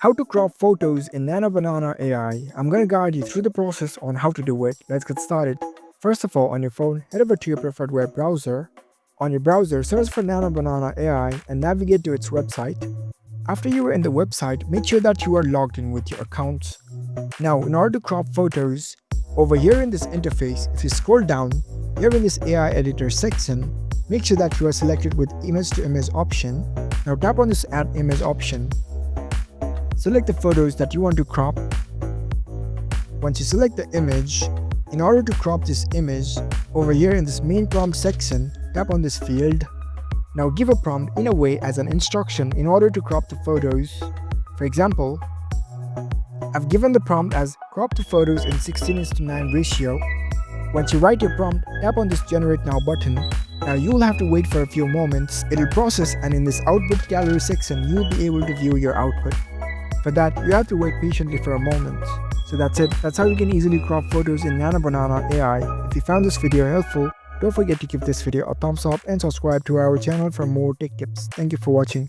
How to crop photos in NanoBanana AI. I'm going to guide you through the process on how to do it. Let's get started. First of all, on your phone, head over to your preferred web browser. On your browser, search for NanoBanana AI and navigate to its website. After you are in the website, make sure that you are logged in with your accounts. Now, in order to crop photos, over here in this interface, if you scroll down, here in this AI editor section, make sure that you are selected with image to image option. Now tap on this add image option. Select the photos that you want to crop. Once you select the image, in order to crop this image, over here in this main prompt section, tap on this field. Now give a prompt in a way as an instruction in order to crop the photos. For example, I've given the prompt as crop the photos in 16:9 ratio. Once you write your prompt, tap on this generate now button. Now you'll have to wait for a few moments. It'll process, and in this output gallery section, you'll be able to view your output. For that, you have to wait patiently for a moment. So that's it. That's how you can easily crop photos in NanoBanana AI. If you found this video helpful, don't forget to give this video a thumbs up and subscribe to our channel for more tech tips. Thank you for watching.